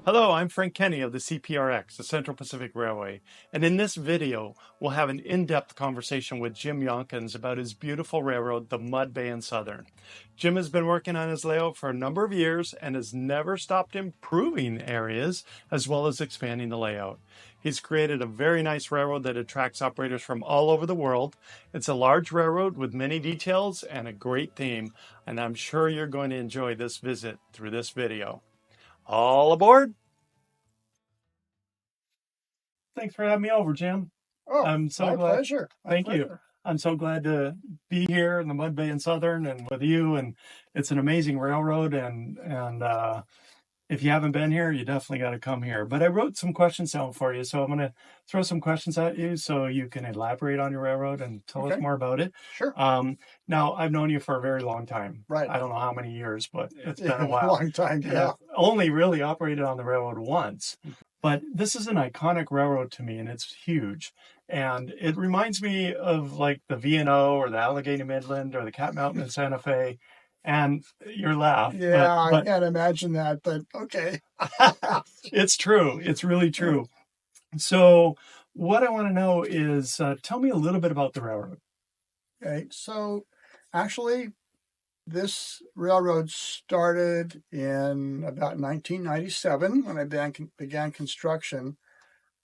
Hello, I'm Frank Kenny of the CPRX, the Central Pacific Railway, and in this video, we'll have an in-depth conversation with Jim Younkins about his beautiful railroad, the MudBay&Southern. Jim has been working on his layout for a number of years and has never stopped improving areas as well as expanding the layout. He's created a very nice railroad that attracts operators from all over the world. It's a large railroad with many details and a great theme, and I'm sure you're going to enjoy this visit through this video. All aboard! Thanks for having me over, Jim. Oh, I'm so my glad. pleasure. Thank you. I'm so glad to be here in the MudBay&Southern and with you. And it's an amazing railroad. And if you haven't been here, you definitely got to come here. But I wrote some questions down for you, so I'm going to throw some questions at you so you can elaborate on your railroad and tell us more about it. Sure. Now, I've known you for a very long time. Right. I don't know how many years, but it's been a A while. long time, yeah. Only really operated on the railroad once. But this is an iconic railroad to me, and it's huge. And it reminds me of like the V&O or the Allegheny Midland or the Cat Mountain in Santa Fe. And your laugh. Yeah, I can't imagine that, but okay. It's true. It's really true. So what I want to know is, tell me a little bit about the railroad. Okay, so actually, this railroad started in about 1997 when I began construction,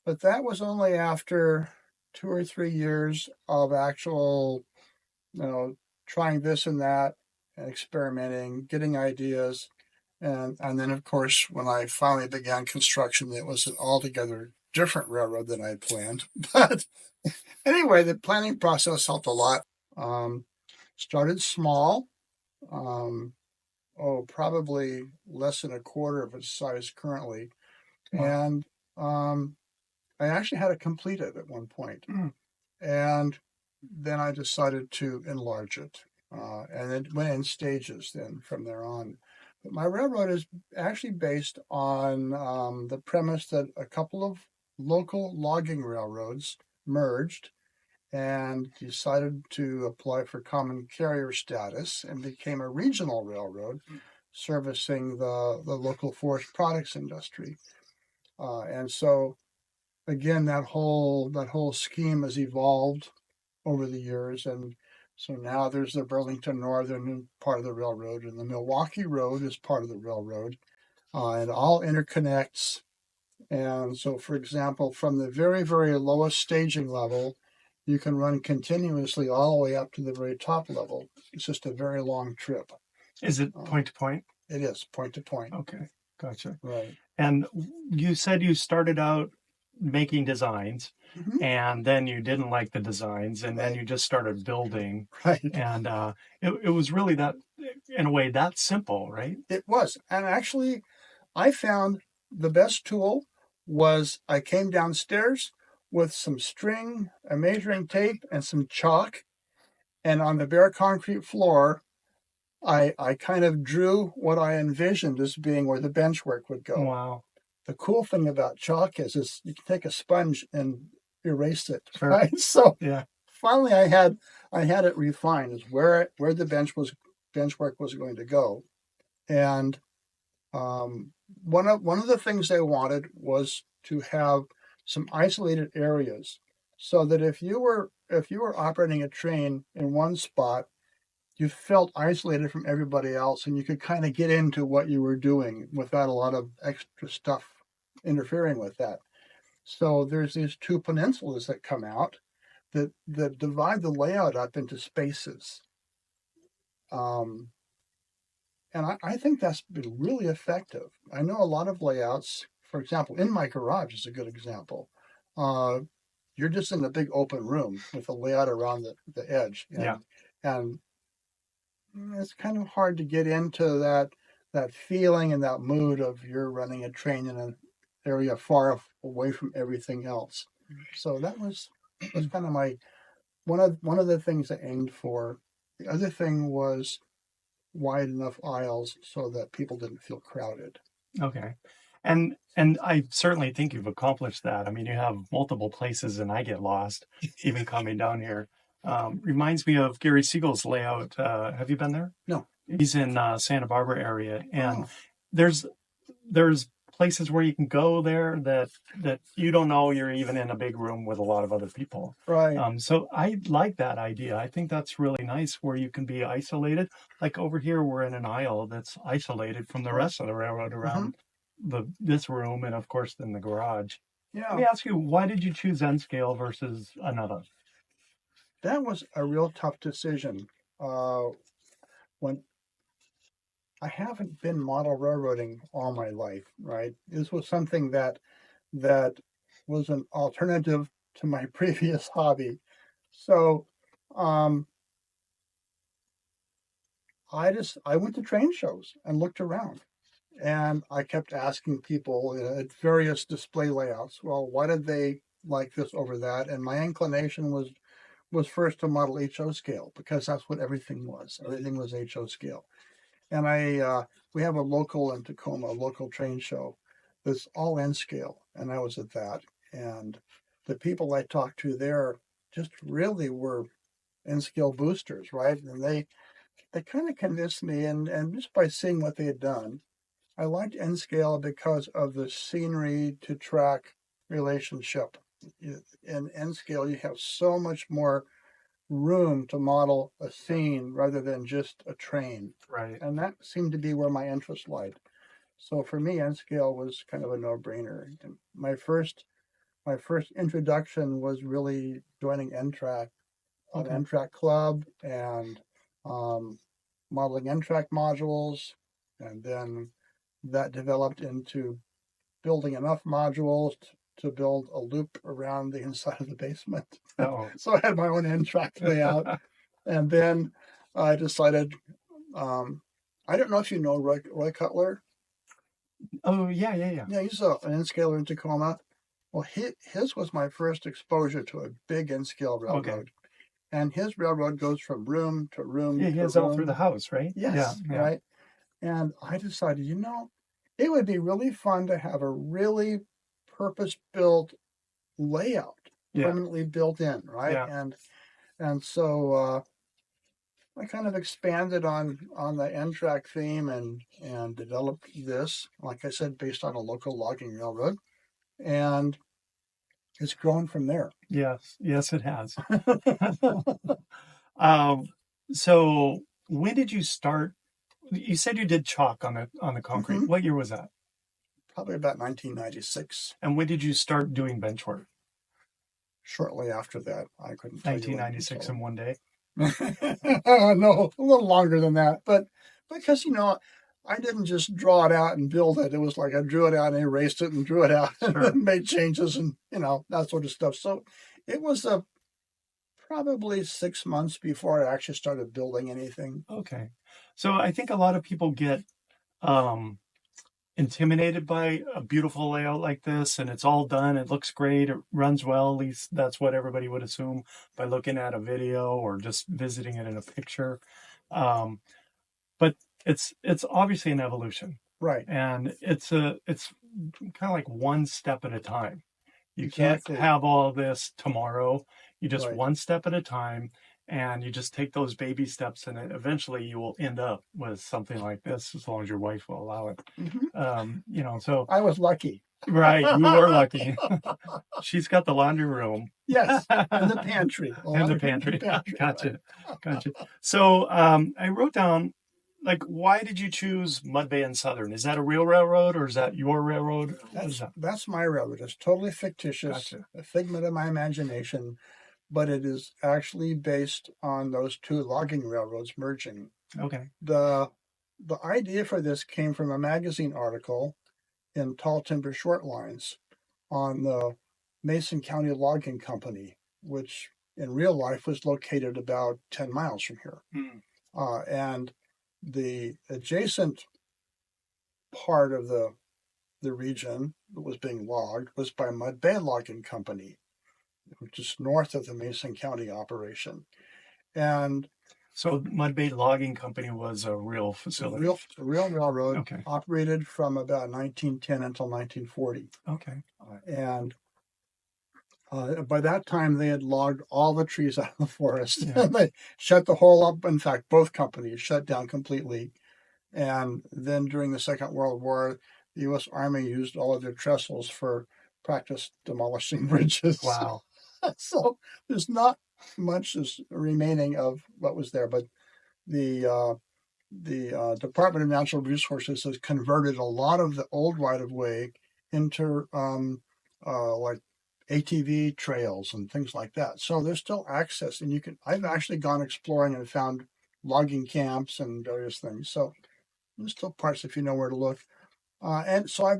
but that was only after 2 or 3 years of actual, trying this and that, and experimenting, getting ideas. And then, of course, when I finally began construction, it was an altogether different railroad than I had planned. But anyway, the planning process helped a lot. Started small, probably less than a quarter of its size currently. And I actually had it completed at one point. And then I decided to enlarge it. And it went in stages then from there on. But my railroad is actually based on the premise that a couple of local logging railroads merged and decided to apply for common carrier status and became a regional railroad servicing the local forest products industry. And so, again, that whole scheme has evolved over the years, and so now there's the Burlington Northern part of the railroad, and the Milwaukee Road is part of the railroad, and all interconnects. And so, for example, from the very, very lowest staging level, you can run continuously all the way up to the very top level. It's just a very long trip. Is it point to point? It is point to point. Okay, gotcha. Right. And you said you started out making designs, and then you didn't like the designs, and then you just started building. Right. And it was really that, in a way, that simple, right? It was. And actually, I found the best tool was I came downstairs with some string, a measuring tape, and some chalk. And on the bare concrete floor, I kind of drew what I envisioned as being where the bench work would go. Wow. The cool thing about chalk is you can take a sponge and erase it. Sure. Right? So yeah. Finally I had it refined as where the bench work was going to go. And one of the things I wanted was to have some isolated areas so that if you were operating a train in one spot, you felt isolated from everybody else and you could kind of get into what you were doing without a lot of extra stuff interfering with that. So there's these two peninsulas that come out that divide the layout up into spaces. And I think that's been really effective. I know a lot of layouts, for example, in my garage is a good example. You're just in a big open room with a layout around the edge. And it's kind of hard to get into that feeling and that mood of you're running a train in an area far away from everything else. So that was kind of my one of the things I aimed for. The other thing was wide enough aisles so that people didn't feel crowded. Okay. And I certainly think you've accomplished that. I mean, you have multiple places and I get lost even coming down here. Reminds me of Gary Siegel's layout. Have you been there? No. He's in Santa Barbara area, and there's places where you can go there that you don't know you're even in a big room with a lot of other people. Right. So I like that idea. I think that's really nice where you can be isolated. Like over here, we're in an aisle that's isolated from the rest of the railroad around this room, and of course then the garage. Let me Yeah. ask you, why did you choose N scale versus another? That was a real tough decision. When I haven't been model railroading all my life, right? This was something that was an alternative to my previous hobby. So um, I went to train shows and looked around, and I kept asking people at various display layouts, well, why did they like this over that? And my inclination was first to model HO scale because that's what everything was. Everything was HO scale. And we have a local in Tacoma, a local train show that's all N scale, and I was at that. And the people I talked to there just really were N scale boosters, right? And they kind of convinced me, and just by seeing what they had done, I liked N scale because of the scenery to track relationship. In N scale, you have so much more room to model a scene rather than just a train. Right. And that seemed to be where my interest lied. So for me, N scale was kind of a no-brainer. And my first introduction was really joining NTRAC, an NTRAC club, and modeling NTRAC modules, and then that developed into building enough modules to build a loop around the inside of the basement. So I had my own NTRAC layout. And then I decided, I don't know if you know Roy Cutler. Oh, yeah. Yeah, he's an N-scaler in Tacoma. Well, his was my first exposure to a big N-scale railroad. Okay. And his railroad goes from room to room. Yeah, he has all through the house, right? Yes, yeah. Right. And I decided, it would be really fun to have a really purpose-built layout, permanently built in, right? Yeah. And so I kind of expanded on the NTRAC theme and developed this, like I said, based on a local logging railroad, and it's grown from there. Yes, it has. So when did you start? You said you did chalk on the concrete. Mm-hmm. What year was that? Probably about 1996. And when did you start doing bench work? Shortly after that. I couldn't tell 1996 in one day? No, a little longer than that. But because, I didn't just draw it out and build it. It was like I drew it out and erased it and drew it out and made changes and, that sort of stuff. So it was probably 6 months before I actually started building anything. Okay. So I think a lot of people get intimidated by a beautiful layout like this, and it's all done. It looks great. It runs well. At least that's what everybody would assume by looking at a video or just visiting it in a picture. But it's obviously an evolution, right? And it's kind of like one step at a time. You can't have all this tomorrow. You just one step at a time, and you just take those baby steps, and eventually you will end up with something like this, as long as your wife will allow it. Mm-hmm. So I was lucky. Right, you were lucky. She's got the laundry room. Yes, and the pantry. And the pantry. Gotcha. So I wrote down, why did you choose MudBay&Southern? Is that a real railroad, or is that your railroad? That's my railroad. It's totally fictitious, a figment of my imagination, but it is actually based on those two logging railroads merging. Okay. The idea for this came from a magazine article in Tall Timber Short Lines on the Mason County Logging Company, which in real life was located about 10 miles from here. And the adjacent part of the region that was being logged was by MudBay Logging Company, which is north of the Mason County operation. And so MudBay Logging Company was a real facility? A real railroad, operated from about 1910 until 1940. Okay. And by that time, they had logged all the trees out of the forest. Yeah. They shut the whole up. In fact, both companies shut down completely. And then during the Second World War, the U.S. Army used all of their trestles for practice demolishing bridges. Wow. So there's not much is remaining of what was there, but the Department of Natural Resources has converted a lot of the old right-of-way into like ATV trails and things like that. So there's still access, and I've actually gone exploring and found logging camps and various things. So there's still parts if you know where to look. And so I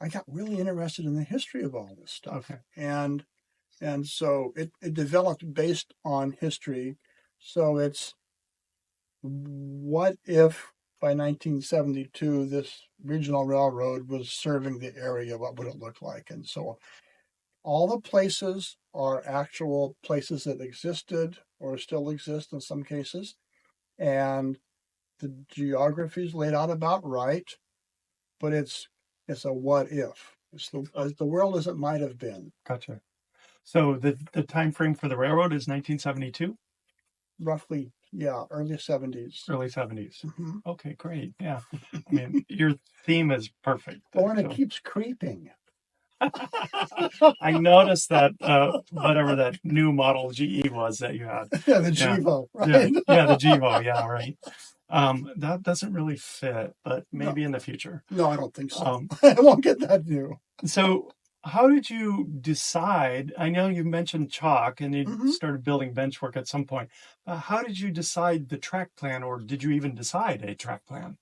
got really interested in the history of all this stuff. Okay. And so it developed based on history. So it's, what if by 1972 this regional railroad was serving the area? What would it look like? And so all the places are actual places that existed or still exist in some cases. And the geography is laid out about right, but it's a what if. It's the world as it might have been. Gotcha. So the time frame for the railroad is 1972? Roughly, yeah, early 70s. Early 70s. Mm-hmm. Okay, great. Yeah. I mean, your theme is perfect. Oh, and it keeps creeping. I noticed that whatever that new model GE was that you had. Yeah, the Gevo, right? Yeah, the Gevo. Yeah, right. That doesn't really fit, but maybe in the future. No, I don't think so. I won't get that new. So how did you decide? I know you mentioned chalk and you started building benchwork at some point. How did you decide the track plan, or did you even decide a track plan?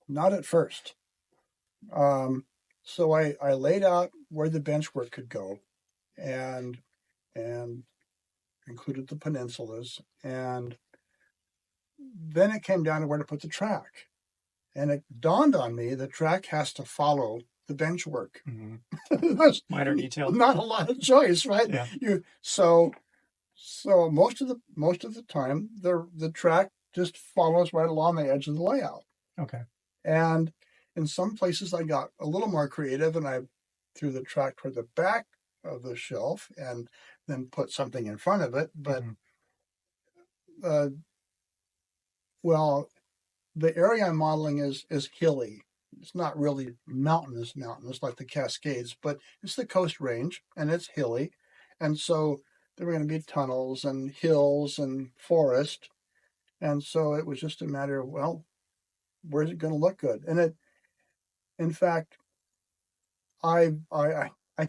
Not at first. So I laid out where the benchwork could go, and included the peninsulas, and then it came down to where to put the track. And it dawned on me the track has to follow the benchwork. There's minor detail. Not a lot of choice, right? Yeah. So most of the time the track just follows right along the edge of the layout. Okay. And in some places I got a little more creative, and I threw the track toward the back of the shelf and then put something in front of it. But well, the area I'm modeling is hilly. It's not really mountainous like the Cascades, but it's the Coast Range and it's hilly. And so there were going to be tunnels and hills and forest. And so it was just a matter of, well, where's it going to look good? And it, in fact, I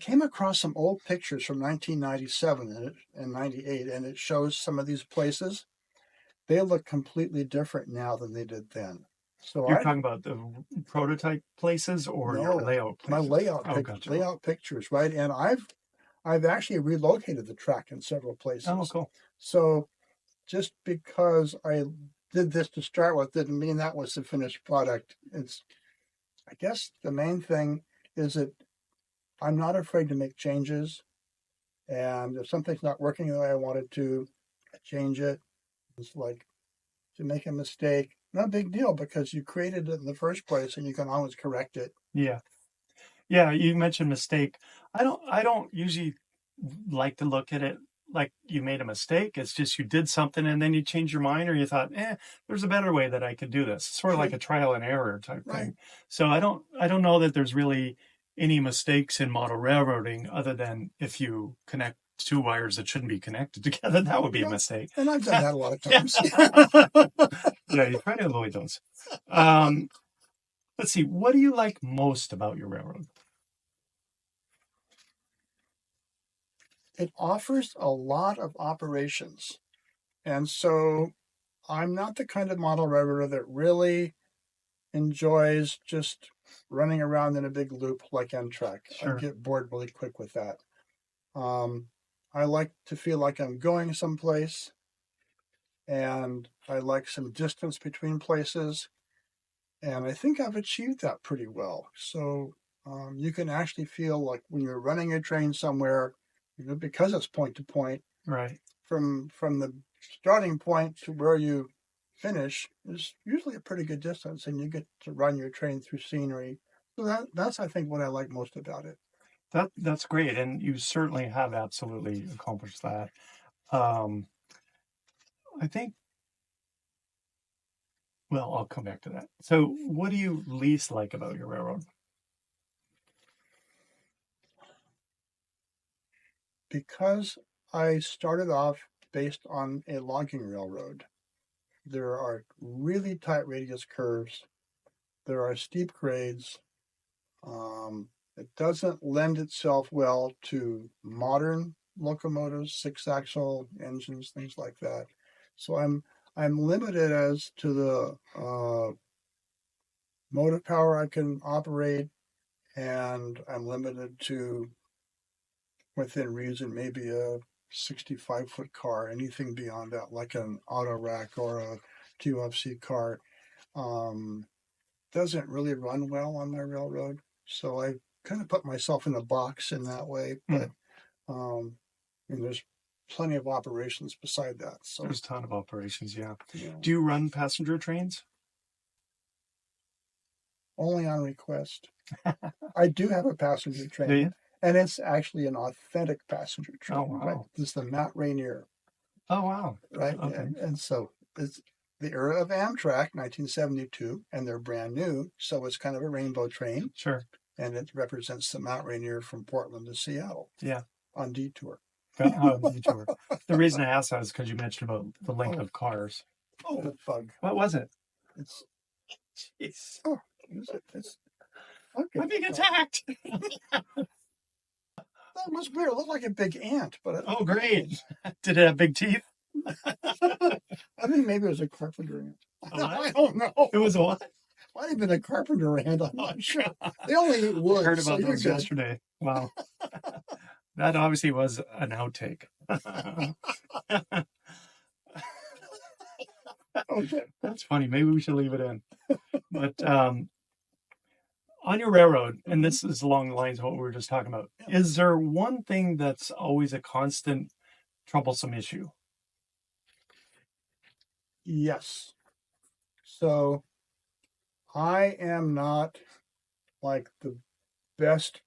came across some old pictures from 1997 and 98, and it shows some of these places. They look completely different now than they did then. So you're talking about the prototype places or your layout places? My layout pictures, right? And I've actually relocated the track in several places. Oh, cool. So just because I did this to start with didn't mean that was the finished product. I guess the main thing is that I'm not afraid to make changes. And if something's not working the way I want it to, I change it. It's like, to make a mistake, not a big deal because you created it in the first place and you can always correct it. Yeah. Yeah, you mentioned mistake. I don't usually like to look at it like you made a mistake. It's just you did something and then you changed your mind, or you thought, there's a better way that I could do this. It's sort of like a trial and error type thing. So I don't know that there's really any mistakes in model railroading other than if you connect two wires that shouldn't be connected together, that would be a mistake. And I've done that a lot of times. Yeah, you try to avoid those. Let's see, what do you like most about your railroad? It offers a lot of operations. And so I'm not the kind of model railroader that really enjoys just running around in a big loop like Amtrak. Sure. I get bored really quick with that. I like to feel like I'm going someplace, and I like some distance between places. And I think I've achieved that pretty well. So you can actually feel like when you're running a train somewhere, because it's point to point, right? From the starting point to where you finish is usually a pretty good distance, and you get to run your train through scenery. So that's I think what I like most about it. That's great, and you certainly have absolutely accomplished that. I think Well, I'll come back to that. So what do you least like about your railroad? Because I started off based on a logging railroad, there are really tight radius curves. There are steep grades. It doesn't lend itself well to modern locomotives, six-axle engines, things like that. So I'm limited as to the motive power I can operate, and I'm limited to, within reason, maybe a 65-foot car. Anything beyond that, like an auto rack or a QFC car, doesn't really run well on my railroad. So I kind of put myself in a box in that way. But there's plenty of operations beside that. So there's a ton of operations, yeah. Yeah. Do you run passenger trains? Only on request. I do have a passenger train. Do you? And it's actually an authentic passenger train. Oh, wow. Right? It's the Matt Rainier. Oh, wow. Right? Okay. And so it's the era of Amtrak, 1972, and they're brand new. So it's kind of a rainbow train. Sure. And it represents the Mount Rainier from Portland to Seattle. Yeah. On detour. Detour. The reason I asked that is because you mentioned about the length of cars. Oh, the bug. What was it? It's. Jeez. Oh, it's. Okay. I'm being attacked. That was weird. It looked like a big ant, but oh, great! Did it have big teeth? I think maybe it was a carpenter ant. I don't know. It was a what? Might have been a carpenter ant. I'm not sure. They only eat wood. I heard about those yesterday. Wow. That obviously was an outtake. Okay. That's funny. Maybe we should leave it in. But on your railroad, and this is along the lines of what we were just talking about, is there one thing that's always a constant troublesome issue? Yes. So I am not like the best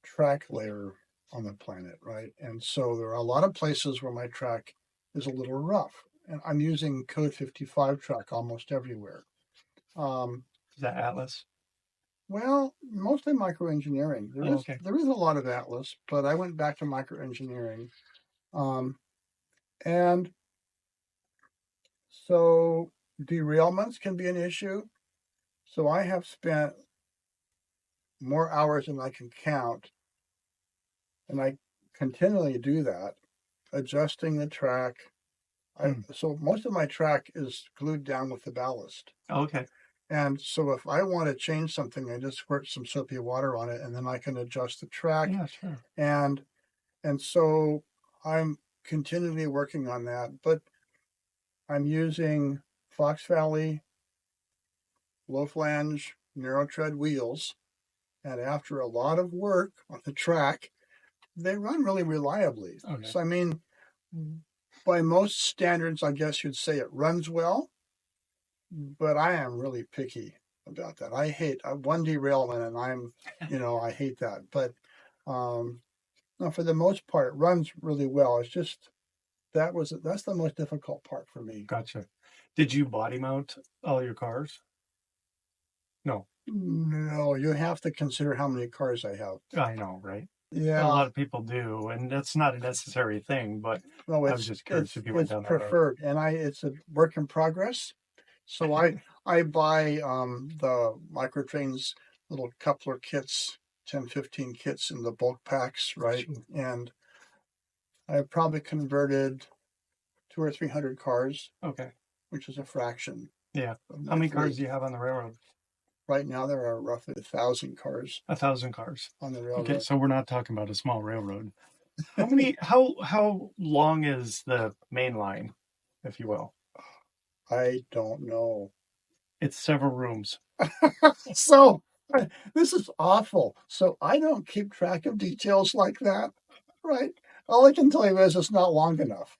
track layer on the planet, right? And so there are a lot of places where my track is a little rough. And I'm using Code 55 track almost everywhere. Is that Atlas? Well, mostly microengineering. There is a lot of Atlas, but I went back to microengineering. And so derailments can be an issue. So I have spent more hours than I can count, and I continually do that, adjusting the track. So most of my track is glued down with the ballast. Okay. And so if I want to change something, I just squirt some soapy water on it, and then I can adjust the track. Yeah, sure. And so I'm continually working on that. But I'm using Fox Valley low flange narrow tread wheels, and after a lot of work on the track, they run really reliably. Okay. So I mean, by most standards, I guess you'd say it runs well, but I am really picky about that. I hate one derailment, and I hate that. But no, for the most part, it runs really well. It's just that's the most difficult part for me. Gotcha. Did you body mount all your cars? No. No, you have to consider how many cars I have. I know, right? Yeah. A lot of people do, and that's not a necessary thing, but no, I was just curious if you went down that preferred, and it's a work in progress. So I buy the Microtrains little coupler kits, 10, 15 kits in the bulk packs, right? Sure. And I've probably converted 200 or 300 cars. Okay. Which is a fraction. Yeah. How many cars do you have on the railroad? Right now, there are roughly 1,000 cars. 1,000 cars on the railroad. Okay, so we're not talking about a small railroad. How long is the main line, if you will? I don't know. It's several rooms. So this is awful. So I don't keep track of details like that, right? All I can tell you is it's not long enough.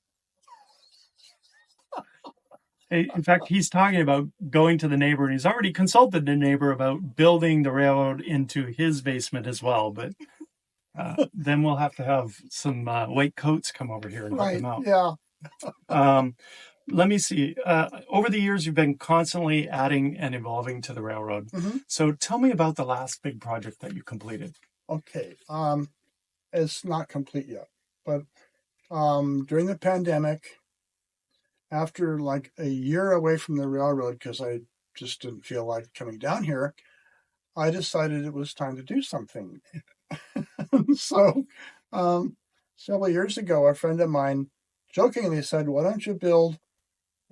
In fact, he's talking about going to the neighbor, and he's already consulted the neighbor about building the railroad into his basement as well. But then we'll have to have some white coats come over here and help him out. Yeah. let me see. Over the years, you've been constantly adding and evolving to the railroad. Mm-hmm. So tell me about the last big project that you completed. Okay. It's not complete yet, but during the pandemic, after like a year away from the railroad, because I just didn't feel like coming down here, I decided it was time to do something. So, several years ago, a friend of mine jokingly said, "Why don't you build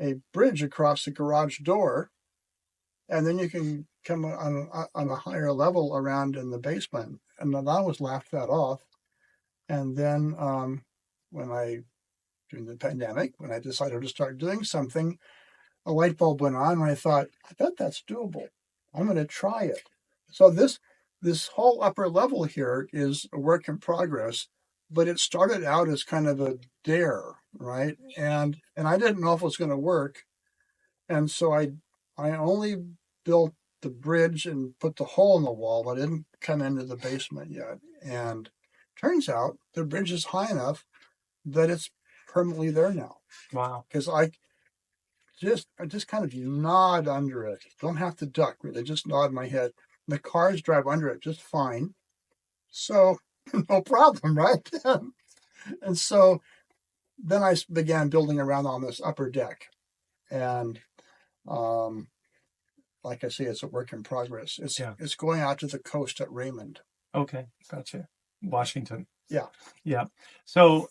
a bridge across the garage door, and then you can come on a higher level around in the basement?" And then I was laughed that off. And then when I, during the pandemic, when I decided to start doing something, a light bulb went on, and I thought, I bet that's doable. I'm going to try it. So this whole upper level here is a work in progress, but it started out as kind of a dare, right? And I didn't know if it was going to work, and so I only built the bridge and put the hole in the wall, but I didn't come into the basement yet. And turns out the bridge is high enough that it's permanently there now. Wow. Because I just kind of nod under it. Don't have to duck, really. Just nod my head. The cars drive under it just fine. So no problem, right? And so then I began building around on this upper deck. And like I say, it's a work in progress. It's going out to the coast at Raymond. Okay, gotcha. Washington. Yeah. Yeah. So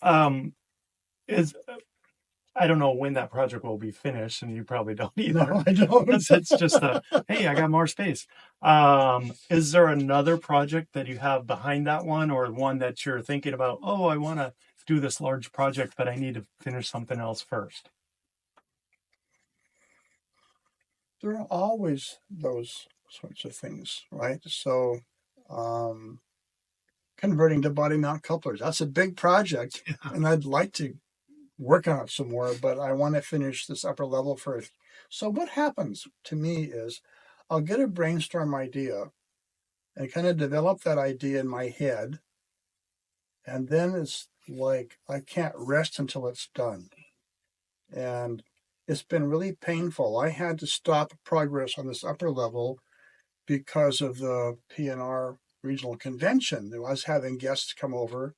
is I don't know when that project will be finished, and you probably don't either. No, I don't. It's just hey, I got more space. Is there another project that you have behind that one, or one that you're thinking about? Oh, I want to do this large project, but I need to finish something else first. There are always those sorts of things, right? So, converting to body mount couplers, that's a big project, and I'd like to work on it some more, but I want to finish this upper level first. So what happens to me is I'll get a brainstorm idea and kind of develop that idea in my head, and then it's like I can't rest until it's done. And it's been really painful. I had to stop progress on this upper level because of the P&R regional convention. I was having guests come over,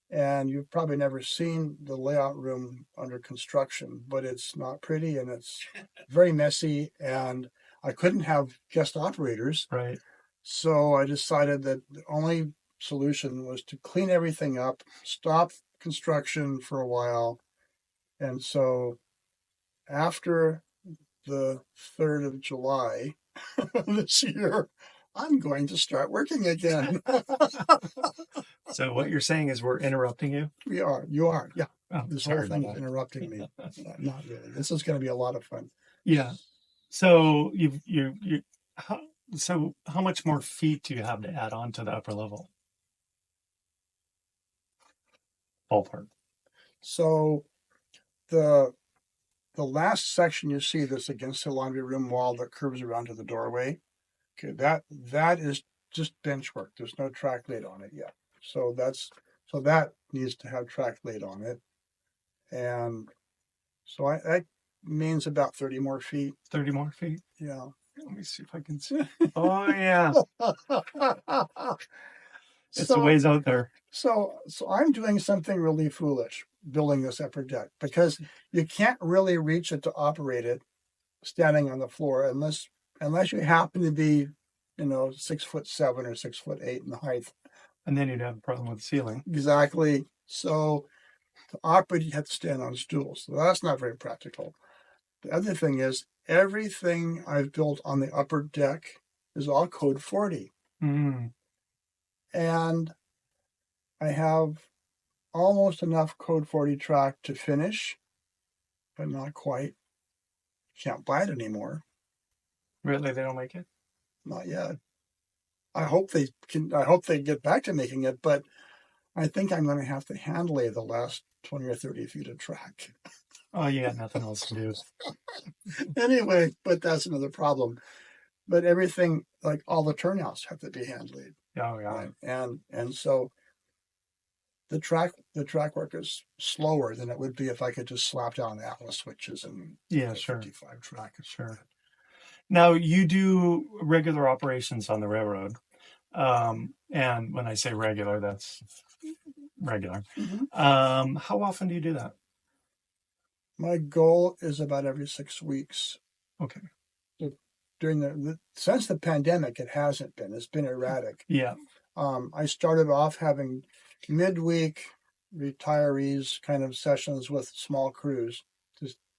and you've probably never seen the layout room under construction, but it's not pretty and it's very messy, and I couldn't have guest operators. Right. So I decided that the only solution was to clean everything up, stop construction for a while. And so after the 3rd of July this year, I'm going to start working again. So what you're saying is we're interrupting you? We are. You are. Yeah. Oh, this whole thing is interrupting me. Not really. This is going to be a lot of fun. Yeah. So so how much more feet do you have to add on to the upper level? Ballpark. So the last section you see that's against the laundry room wall that curves around to the doorway, okay, that is just bench work. There's no track laid on it yet. So that needs to have track laid on it. And so that means about 30 more feet. 30 more feet? Yeah. Let me see if I can see. Oh, yeah. It's a ways out there. So I'm doing something really foolish building this upper deck, because you can't really reach it to operate it standing on the floor unless you happen to be, 6'7" or 6'8" in height. And then you'd have a problem with the ceiling. Exactly. So to operate, you have to stand on stools. So that's not very practical. The other thing is, everything I've built on the upper deck is all code 40. Mm. And I have almost enough code 40 track to finish, but not quite. Can't buy it anymore. Really? They don't make it? Not yet. I hope they get back to making it, but I think I'm going to have to hand lay the last 20 or 30 feet of track. Oh, you got nothing else to do. Anyway, but that's another problem. But everything, like all the turnouts, have to be hand laid. Oh, yeah. Right? And so The track work is slower than it would be if I could just slap down Atlas switches and Yeah, sure. 55 track. Sure. Now you do regular operations on the railroad. And when I say regular, that's regular. How often do you do that? My goal is about every 6 weeks. Okay. So during since the pandemic, it hasn't been. It's been erratic. Yeah. I started off having midweek retirees kind of sessions with small crews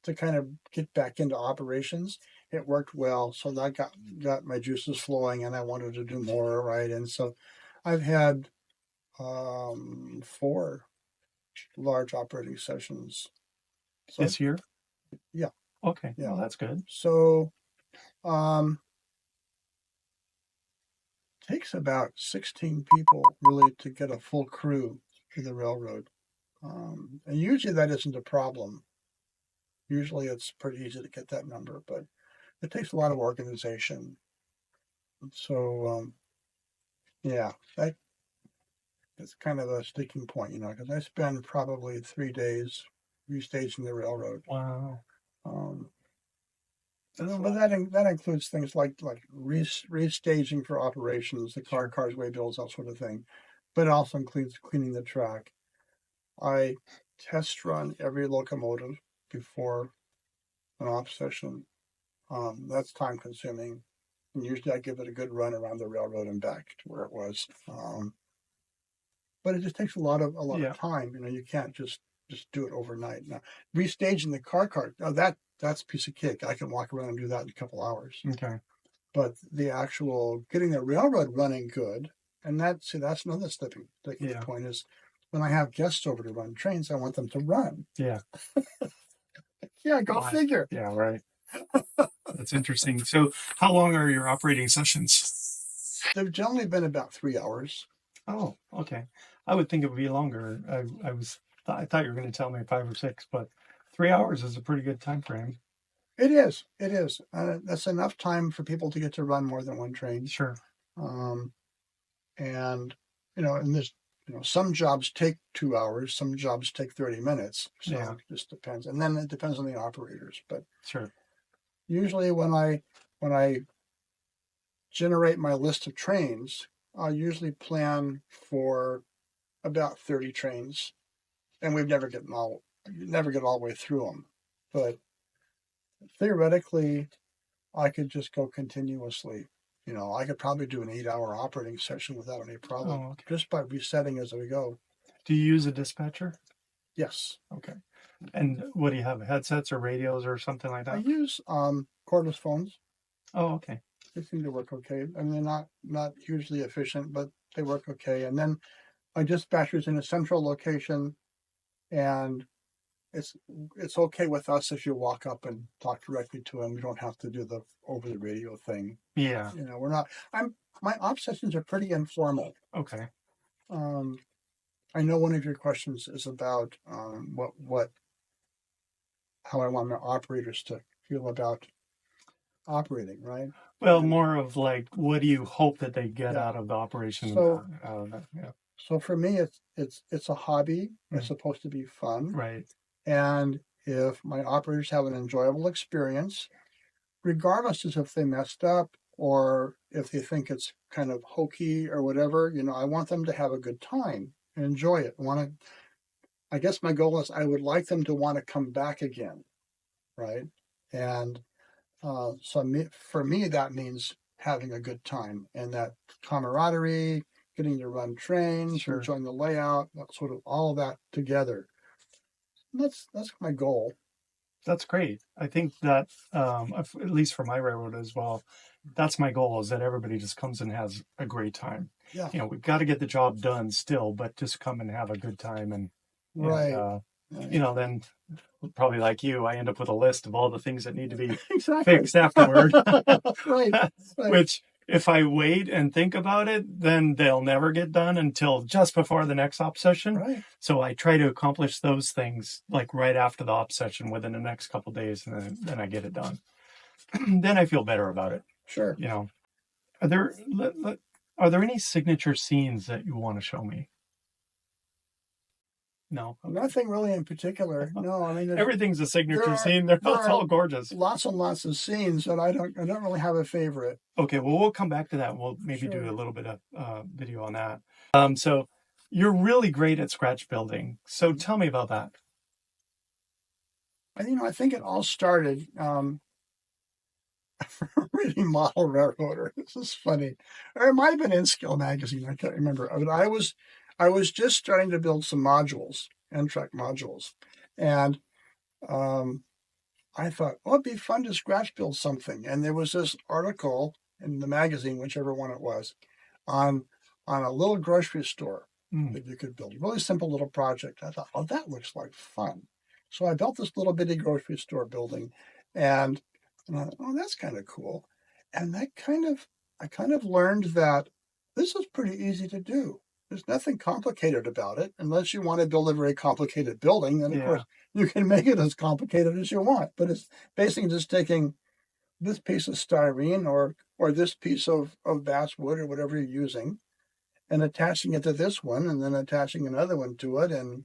to kind of get back into operations. It worked well, so that got my juices flowing, and I wanted to do more, right? And so I've had 4 large operating sessions. So, this year? Yeah. Okay. Yeah. Well, that's good. So takes about 16 people really to get a full crew to the railroad. And usually that isn't a problem. Usually it's pretty easy to get that number, but it takes a lot of organization. So, yeah, that's kind of a sticking point, because I spend probably 3 days restaging the railroad. Wow. But that includes things like restaging for operations, the cars, way bills, that sort of thing. But it also includes cleaning the track. I test run every locomotive before an off session. That's time consuming. And usually I give it a good run around the railroad and back to where it was. But it just takes a lot of time. You can't just do it overnight. Now, restaging the car, that's a piece of cake. I can walk around and do that in a couple hours. Okay. But the actual getting the railroad running good, and that's another sticking point is when I have guests over to run trains, I want them to run. Yeah. Yeah, go figure. Yeah, right. That's interesting. So how long are your operating sessions? They've generally been about 3 hours. Oh, okay. I would think it would be longer. I thought you were going to tell me 5 or 6, but 3 hours is a pretty good time frame. It is. That's enough time for people to get to run more than one train. Sure. And there's some jobs take 2 hours, some jobs take 30 minutes. So it just depends. And then it depends on the operators. But sure. Usually when I generate my list of trains, I'll usually plan for about 30 trains. And we've never get all the way through them. But theoretically, I could just go continuously. I could probably do an 8-hour operating session without any problem, just by resetting as we go. Do you use a dispatcher? Yes. Okay. And what do you have? Headsets or radios or something like that? I use cordless phones. Oh, okay. They seem to work okay. I mean, they're not hugely efficient, but they work okay. And then my dispatcher's in a central location, and it's okay with us if you walk up and talk directly to him. You don't have to do the over the radio thing. Yeah. We're not. My op sessions are pretty informal. Okay. I know one of your questions is about how I want my operators to feel about operating, right? Well, more of like, what do you hope that they get out of the operation? So for me, it's a hobby. It's supposed to be fun, right? And if my operators have an enjoyable experience, regardless of if they messed up or if they think it's kind of hokey or whatever, I want them to have a good time and enjoy it. I guess my goal is I would like them to want to come back again, right? And for me, that means having a good time and that camaraderie, getting to run trains, enjoying the layout, sort of all of that together. That's my goal. That's great. I think that, at least for my railroad as well, that's my goal, is that everybody just comes and has a great time. Yeah. We've got to get the job done still, but just come and have a good time. And then probably like you, I end up with a list of all the things that need to be fixed afterward. Right. Which, if I wait and think about it, then they'll never get done until just before the next op session. Right. So I try to accomplish those things like right after the op session within the next couple of days, and then I get it done. Then I feel better about it. Sure. Are there any signature scenes that you want to show me? No. Okay. Nothing really in particular. No, I mean everything's a signature scene. They're all gorgeous. Lots and lots of scenes, and I don't really have a favorite. Okay, well, we'll come back to that. We'll maybe do a little bit of video on that. So you're really great at scratch building. So tell me about that. I think it all started reading Model Railroader. This is funny. Or it might have been in Skill magazine. I can't remember. But I was just starting to build some modules, N-track modules, and I thought, oh, it'd be fun to scratch build something. And there was this article in the magazine, whichever one it was, on a little grocery store that you could build. A really simple little project. I thought, oh, that looks like fun. So I built this little bitty grocery store building, and I thought, oh, that's kind of cool. And I kind of learned that this is pretty easy to do. There's nothing complicated about it, unless you want to build a very complicated building. Then, of course, you can make it as complicated as you want. But it's basically just taking this piece of styrene or this piece of basswood or whatever you're using, and attaching it to this one, and then attaching another one to it, and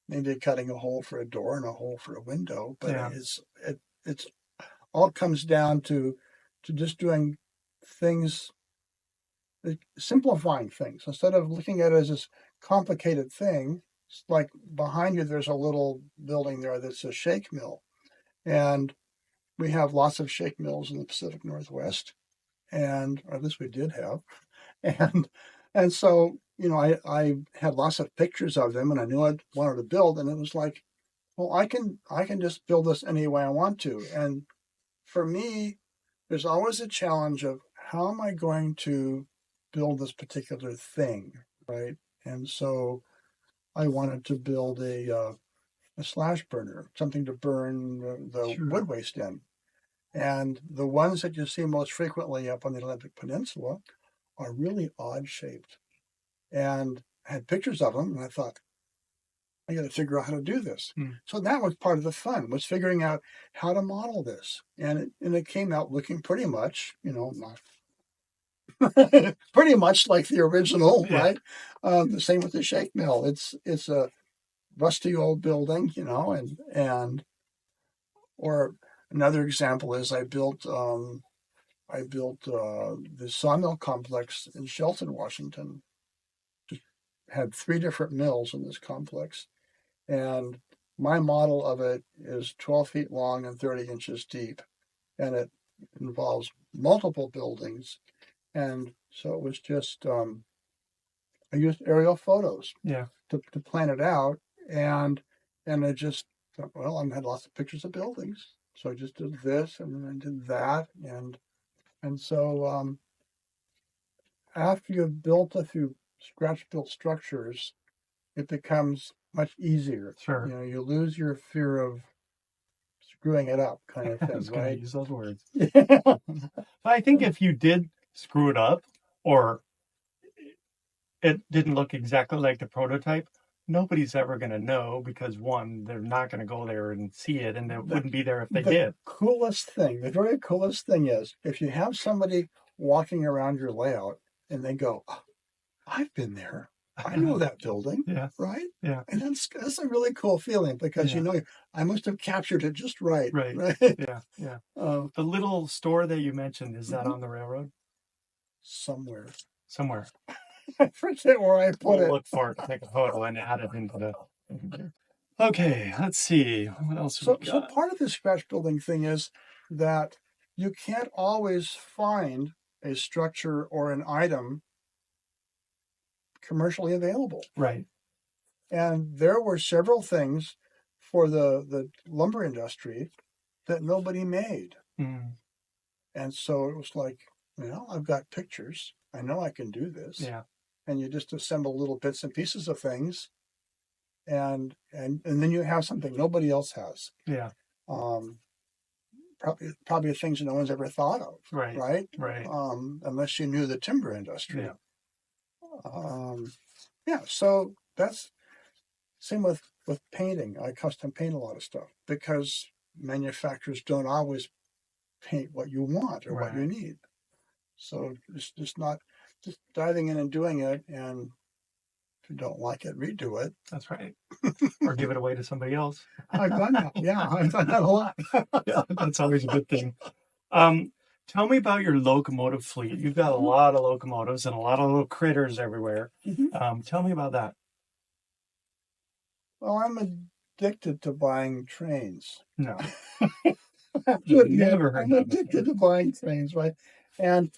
maybe cutting a hole for a door and a hole for a window. But it's all comes down to just doing things, simplifying things instead of looking at it as this complicated thing. It's like behind you, there's a little building there that's a shake mill, and we have lots of shake mills in the Pacific Northwest, and or at least we did have, and so I had lots of pictures of them, and I knew I wanted to build, and it was like, well, I can just build this any way I want to, and for me, there's always a challenge of how am I going to build this particular thing, right? And so I wanted to build a slash burner, something to burn the wood waste in. And the ones that you see most frequently up on the Olympic Peninsula are really odd shaped. And I had pictures of them, and I thought, I got to figure out how to do this. So that was part of the fun, was figuring out how to model this. And it came out looking pretty much, not pretty much like the original, right? The same with the shake mill. It's a rusty old building, and or another example is I built the sawmill complex in Shelton, Washington. Just had 3 different mills in this complex, and my model of it is 12 feet long and 30 inches deep, and it involves multiple buildings. And so it was just I used aerial photos to plan it out, and I just thought, well, I had lots of pictures of buildings, so I just did this, and then I did that, and so after you've built a few scratch-built structures, it becomes much easier. Sure. You lose your fear of screwing it up, kind of thing, right? Use those words. I think if you did screw it up, or it didn't look exactly like the prototype, nobody's ever going to know, because one, they're not going to go there and see it, and they wouldn't be there if they did. The very coolest thing is if you have somebody walking around your layout and they go, oh, I've been there. I know that building, right? Yeah. And that's a really cool feeling, because I must have captured it just right. Right. Yeah. The little store that you mentioned, is that on the railroad? Somewhere. I forget where I put it. Look for it, take a photo, and add it into the. Okay, let's see what else. So part of the scratch building thing is that you can't always find a structure or an item commercially available. Right. And there were several things for the lumber industry that nobody made. And so it was like, I've got pictures. I know I can do this. Yeah. And you just assemble little bits and pieces of things, and then you have something nobody else has. Yeah. Probably things no one's ever thought of. Right. Unless you knew the timber industry. Yeah. So that's same with painting. I custom paint a lot of stuff, because manufacturers don't always paint what you want or what you need. So it's just not just diving in and doing it and you don't like it, redo it. That's right. Or give it away to somebody else. I've done that. Yeah, I've done that a lot. Yeah, that's always a good thing. Tell me about your locomotive fleet. You've got a lot of locomotives and a lot of little critters everywhere. Tell me about that. Well, I'm addicted to buying trains. No. Never heard I'm addicted to buying trains, right? And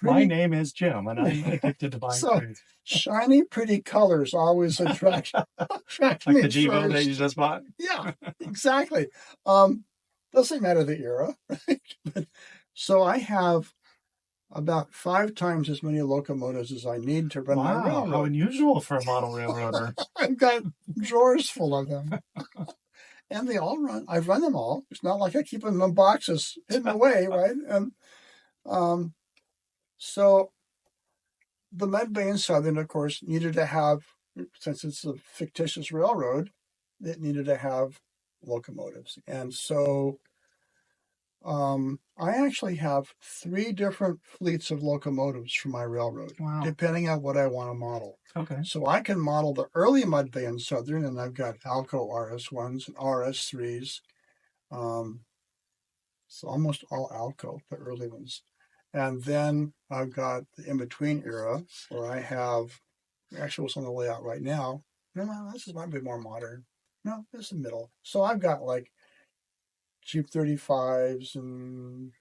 my name is Jim, and I'm addicted to buying trains. Shiny, pretty colors always attract like me the Jevo first. that you just bought? Yeah, exactly. Doesn't matter the era, right? So I have about 5 times as many locomotives as I need to run my railroad. How unusual for a model railroader. I've got drawers full of them. And they all run. I've run them all. It's not like I keep them in boxes hidden away, right? And so the MudBay&Southern, of course, needed to have, since it's a fictitious railroad, it needed to have locomotives. And so I actually have 3 different fleets of locomotives for my railroad, depending on what I want to model. Okay. So I can model the early MudBay&Southern, and I've got Alco RS1s and RS3s. So almost all Alco, the early ones. And then I've got the in-between era, where I have, actually what's on the layout right now. No, this might be more modern. No, this is middle. So I've got like Jeep 35s and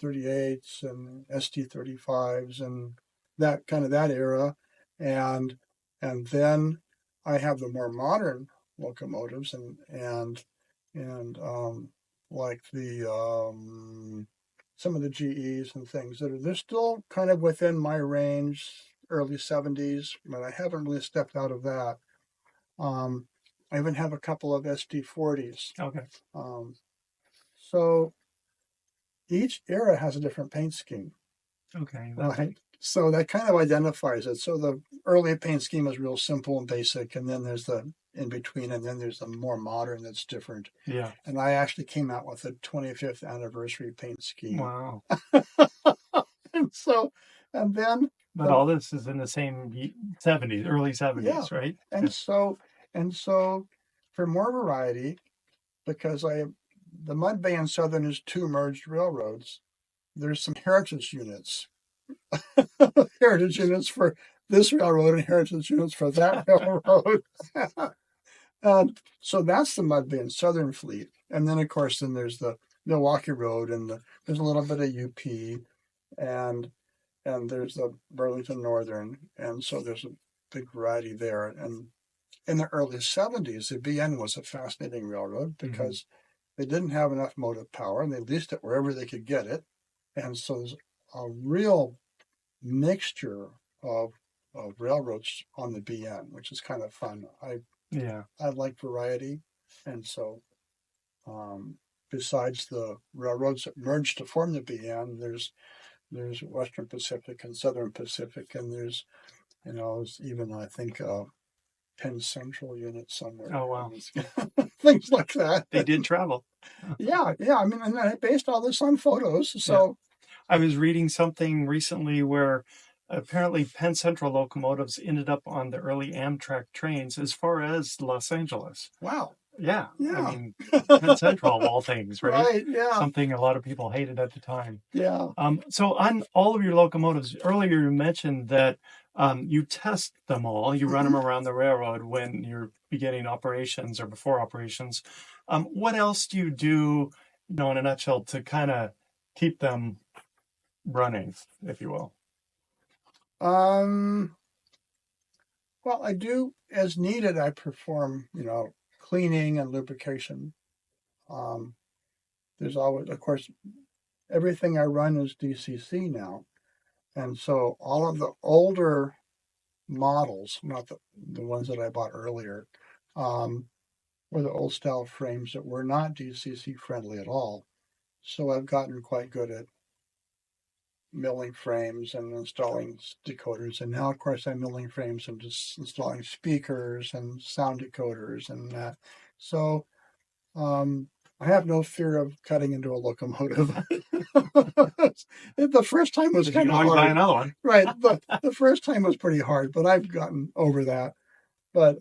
38s and ST 35s and that kind of that era. And then I have the more modern locomotives and like the some of the GEs and things they're still kind of within my range, early 70s, but I haven't really stepped out of that. I even have a couple of SD40s. Okay. So each era has a different paint scheme. Okay. Right. So that kind of identifies it. So the early paint scheme is real simple and basic, and then there's the in between, and then there's the more modern that's different. Yeah. And I actually came out with a 25th anniversary paint scheme. Wow. and then. But all this is in the same 70s, early 70s, right? And so for more variety, because the MudBay&Southern is 2 merged railroads, there's some heritage units. Heritage units for this railroad and heritage units for that railroad. So that's the MudBay&Southern fleet. And then, of course, there's the Milwaukee Road, and there's a little bit of UP, and there's the Burlington Northern. And so there's a big variety there. And in the early 70s, the BN was a fascinating railroad because they didn't have enough motive power, and they leased it wherever they could get it. And so there's a real mixture of railroads on the BN, which is kind of fun. I like variety. And so besides the railroads that merged to form the BN, there's Western Pacific and Southern Pacific, and there's even, I think, Penn Central unit somewhere. Oh, wow. Things like that. They did travel. Yeah. I mean, and I based all this on photos. So I was reading something recently where apparently Penn Central locomotives ended up on the early Amtrak trains as far as Los Angeles. Wow. Yeah. I mean, Penn Central of all things, right? Right, yeah. Something a lot of people hated at the time. Yeah. So on all of your locomotives, earlier you mentioned that you test them all. You run them around the railroad when you're beginning operations or before operations. What else do you do, in a nutshell, to kind of keep them running, if you will? Well, I do as needed. I perform, cleaning and lubrication. There's always, of course, everything I run is DCC now. And so all of the older models, not the ones that I bought earlier, were the old style frames that were not DCC friendly at all. So I've gotten quite good at milling frames and installing decoders. And now, of course, I'm milling frames and just installing speakers and sound decoders and that. So I have no fear of cutting into a locomotive. The first time was kind of hard. Buy another one. Right. The first time was pretty hard, but I've gotten over that. But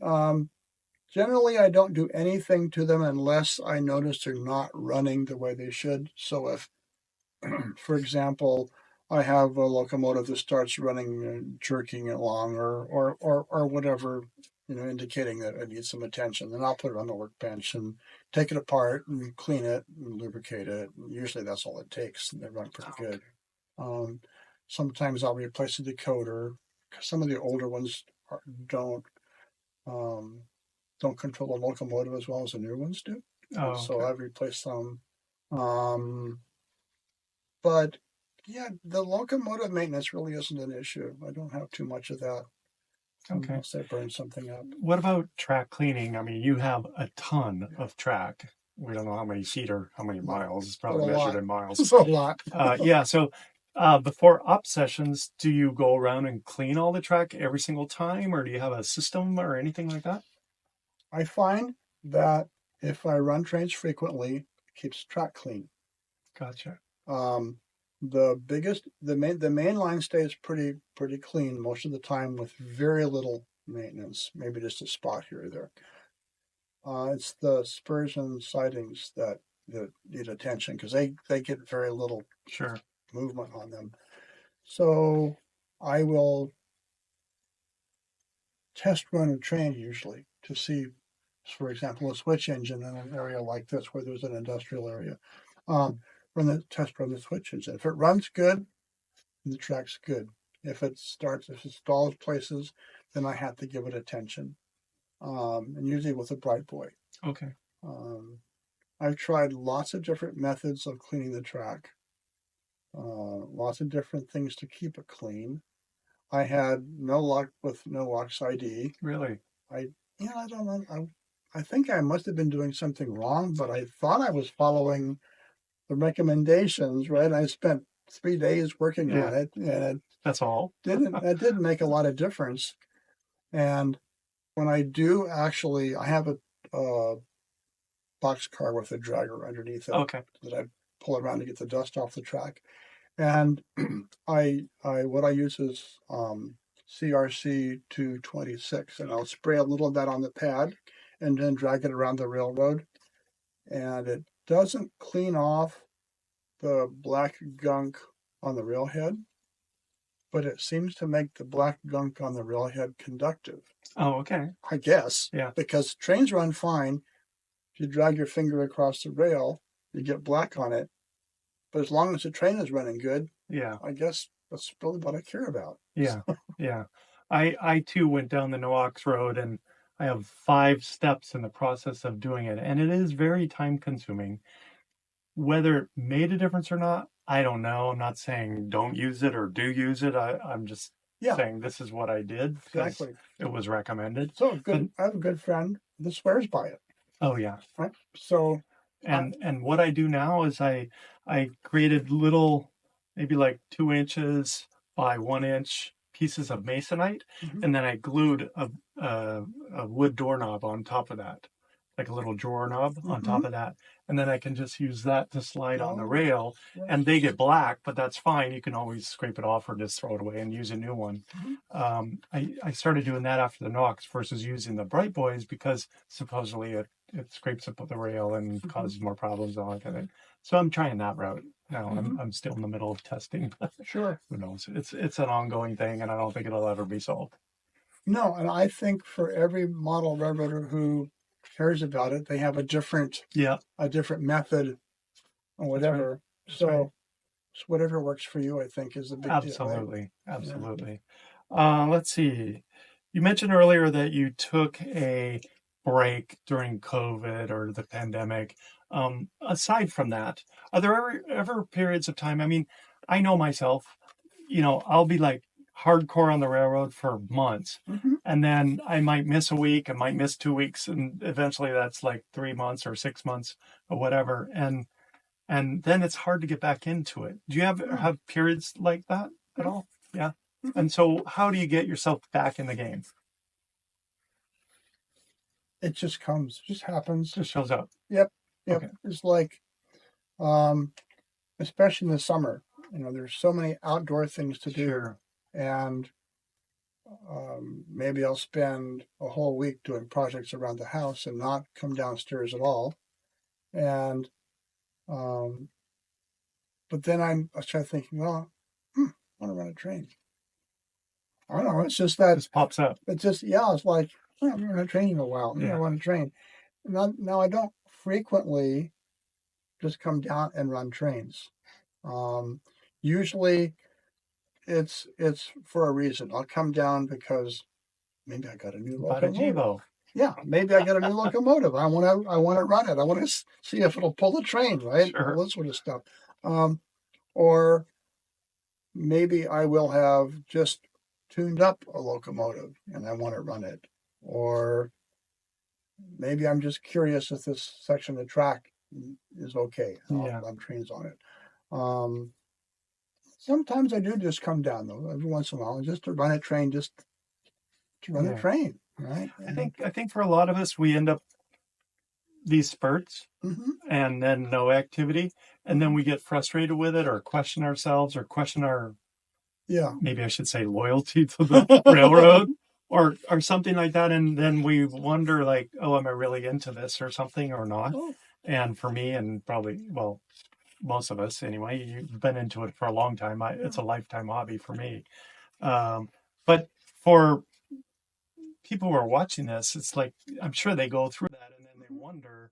generally, I don't do anything to them unless I notice they're not running the way they should. So if, for example, I have a locomotive that starts running, jerking along, or whatever, indicating that it needs some attention, then I'll put it on the workbench and take it apart and clean it and lubricate it. Usually, that's all it takes. They run pretty good. Sometimes I'll replace the decoder. Some of the older ones don't um, don't control the locomotive as well as the new ones do. Oh, So okay. I've replaced some. But yeah, the locomotive maintenance really isn't an issue. I don't have too much of that Okay. unless I burn something up. What about track cleaning? I mean, you have a ton of track. We don't know how many feet or how many miles. It's probably measured in miles. It's a lot. Yeah. So before up sessions, do you go around and clean all the track every single time, or do you have a system or anything like that? I find that if I run trains frequently, it keeps the track clean. Gotcha. The main line stays pretty clean most of the time with very little maintenance, maybe just a spot here or there. It's the spurs and sidings that need attention because they get very little Sure. movement on them. So I will test run a train usually to see, for example, a switch engine in an area like this where there's an industrial area. Run the switch engine. If it runs good, the track's good. If it stalls places, then I have to give it attention. And usually with a bright boy. Okay. I've tried lots of different methods of cleaning the track. Lots of different things to keep it clean. I had no luck with no ID. Really? I don't know. I think I must have been doing something wrong, but I thought I was following the recommendations, right? I spent 3 days working on it, and that's all. That didn't make a lot of difference. And when I do actually, I have a box car with a dragger underneath it that I pull around to get the dust off the track. And what I use is CRC 226, and I'll spray a little of that on the pad and then drag it around the railroad. And it doesn't clean off the black gunk on the railhead, but it seems to make the black gunk on the railhead conductive. Oh, okay. I guess. Yeah. Because trains run fine. If you drag your finger across the rail, you get black on it. But as long as the train is running good, yeah, I guess that's really what I care about. Yeah, yeah. I too went down the Noax road, and I have 5 steps in the process of doing it, and it is very time consuming. Whether it made a difference or not, I don't know. I'm not saying don't use it or do use it. I'm just saying this is what I did because it was recommended. So good. I have a good friend that swears by it. Oh yeah. Right. So and what I do now is I created little, maybe like 2 inches by 1 inch pieces of masonite, and then I glued a wood doorknob on top of that, like a little drawer knob on top of that, and then I can just use that to slide on the rail, and they get black, but that's fine. You can always scrape it off or just throw it away and use a new one. I started doing that after the Knox versus using the Bright Boys because supposedly it scrapes up the rail and causes more problems and all that kind of thing. So I'm trying that route now. I'm still in the middle of testing. Sure. Who knows? It's an ongoing thing, and I don't think it'll ever be solved. No, and I think for every model railroader who cares about it, they have a different method or whatever. So whatever works for you, I think, is a big deal. Right? Absolutely. Let's see. You mentioned earlier that you took a break during COVID or the pandemic. Aside from that, are there ever periods of time? I mean, I know myself, I'll be like hardcore on the railroad for months, and then I might miss a week, I might miss 2 weeks, and eventually that's like 3 months or 6 months or whatever. And then it's hard to get back into it. Do you have periods like that at all? Yeah. And so how do you get yourself back in the game? It just comes, just happens. Just shows up. Yep. Okay. It's like, especially in the summer, there's so many outdoor things to do. And Maybe I'll spend a whole week doing projects around the house and not come downstairs at all. And but then I started thinking, well, I want to run a train. I don't know. It's just that Just pops up. It's just it's like I haven't run a train in a while. I run a train. Now I don't frequently just come down and run trains. Usually it's for a reason. I'll come down because maybe I got a new locomotive. Yeah, maybe I got a new locomotive. I want to run it. I want to see if it'll pull the train, right? Sure. All this sort of stuff. Or maybe I will have just tuned up a locomotive and I want to run it. Or maybe I'm just curious if this section of track is okay. I'll run trains on it. Sometimes I do just come down though, every once in a while, just to run a train, just to run a train, right? I think for a lot of us, we end up these spurts and then no activity, and then we get frustrated with it, or question ourselves, or question our maybe I should say loyalty to the railroad, or something like that, and then we wonder like, oh, am I really into this or something or not? And for me, and probably most of us anyway, you've been into it for a long time. It's a lifetime hobby for me. But for people who are watching this, it's like, I'm sure they go through that and then they wonder,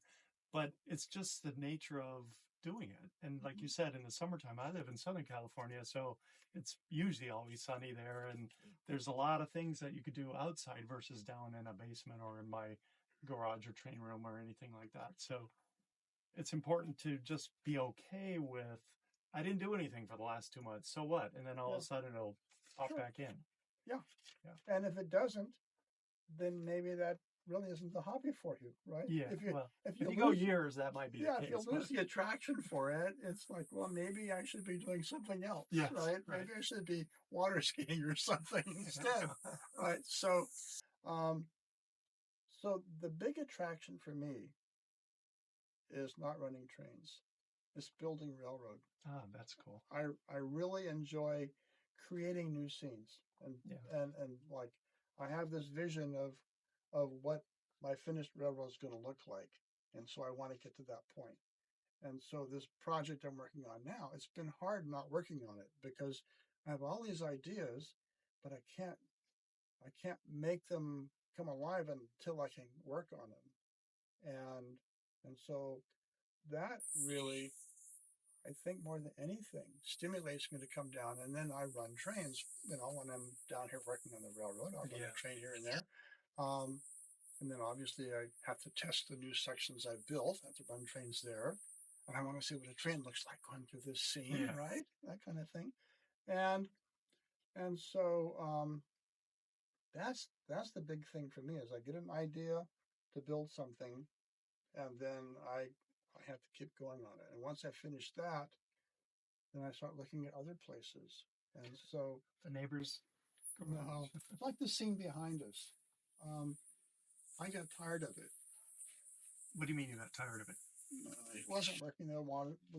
but it's just the nature of doing it. And like you said, in the summertime, I live in Southern California, so it's usually always sunny there. And there's a lot of things that you could do outside versus down in a basement or in my garage or train room or anything like that. So it's important to just be okay with, I didn't do anything for the last 2 months, so what? And then all of a sudden it'll pop back in. And if it doesn't, then maybe that really isn't the hobby for you, right? If you go years, that might be the case. If you lose the attraction for it, it's like, well, maybe I should be doing something else, right? Maybe I should be water skiing or something instead, right? So, so the big attraction for me is not running trains. It's building railroad. That's cool. I really enjoy creating new scenes and like I have this vision of what my finished railroad is going to look like, and so I want to get to that point. And so this project I'm working on now, it's been hard not working on it because I have all these ideas, but I can't make them come alive until I can work on them. And so that really, I think more than anything, stimulates me to come down, and then I run trains. When I'm down here working on the railroad, I'll run a train here and there. And then obviously I have to test the new sections I've built. I have to run trains there. And I want to see what a train looks like going through this scene, right? That kind of thing. And so that's the big thing for me is I get an idea to build something, and then I have to keep going on it. And once I finish that, then I start looking at other places. And so the neighbors, like the scene behind us, I got tired of it. What do you mean you got tired of it? It wasn't working the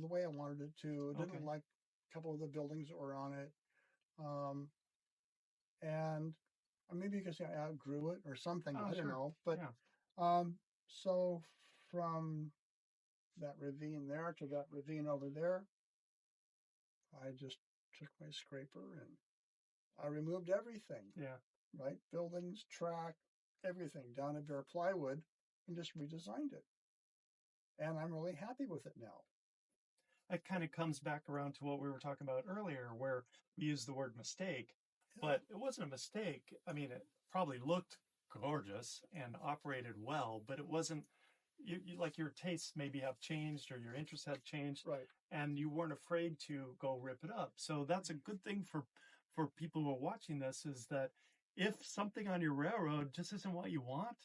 way I wanted it to. I didn't like a couple of the buildings that were on it. And maybe because I outgrew it or something. I don't know. But so from that ravine there to that ravine over there, I just took my scraper and I removed everything. Right? Buildings, track, everything down to bare plywood, and just redesigned it. And I'm really happy with it now. It kind of comes back around to what we were talking about earlier, where we used the word mistake, but it wasn't a mistake. I mean, it probably looked gorgeous and operated well, but it wasn't. You like your tastes maybe have changed or your interests have changed, right? And you weren't afraid to go rip it up. So that's a good thing for people who are watching this, is that if something on your railroad just isn't what you want,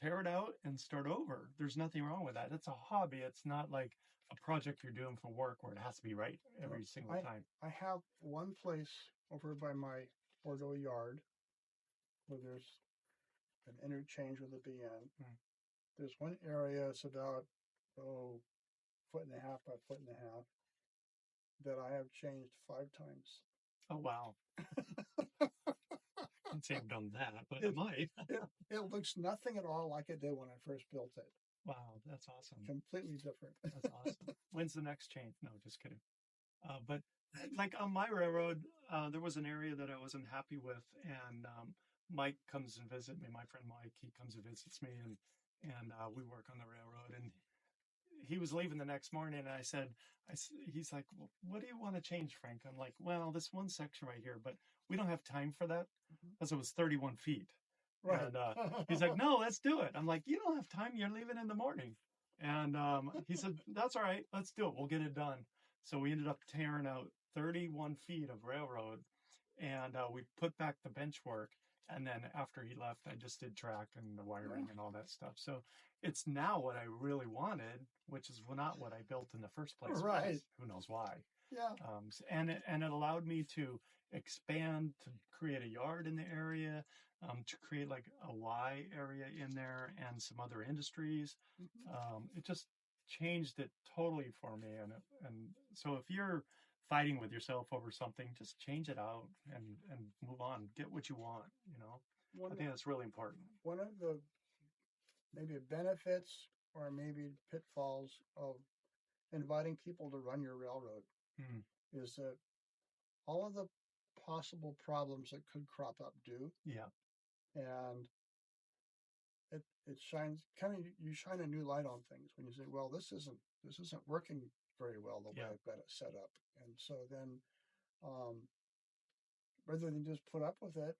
tear it out and start over. There's nothing wrong with that. It's a hobby. It's not like a project you're doing for work where it has to be right every single time. I have one place over by my Bordeaux yard where there's an interchange with a BN. There's one area, it's about, 1.5 by 1.5 that I have changed 5 times. Oh, wow. can't say I've done that, but I might. It looks nothing at all like it did when I first built it. Wow, that's awesome. Completely different. That's awesome. When's the next change? No, just kidding. But like on my railroad, there was an area that I wasn't happy with, and Mike comes and visit me. My friend Mike, he comes and visits me, and we work on the railroad. And he was leaving the next morning, and he's like, well, "What do you want to change, Frank?" I'm like, "Well, this one section right here, but we don't have time for that because it was 31 feet." Right. And he's like, "No, let's do it." I'm like, "You don't have time. You're leaving in the morning." And he said, "That's all right. Let's do it. We'll get it done." So we ended up tearing out 31 feet of railroad, and we put back the bench work. And then after he left, I just did track and the wiring and all that stuff. So it's now what I really wanted, which is not what I built in the first place. Right. Who knows why? Yeah. And it allowed me to expand, to create a yard in the area, to create like a Y area in there and some other industries. It just changed it totally for me. And so if you're fighting with yourself over something, just change it out and move on. Get what you want, you know. I think that's really important. One of the maybe benefits or maybe pitfalls of inviting people to run your railroad is that all of the possible problems that could crop up do. Yeah. And it shines kind of, you shine a new light on things when you say, well, this isn't working very well the way I've got it set up. And so then rather than just put up with it,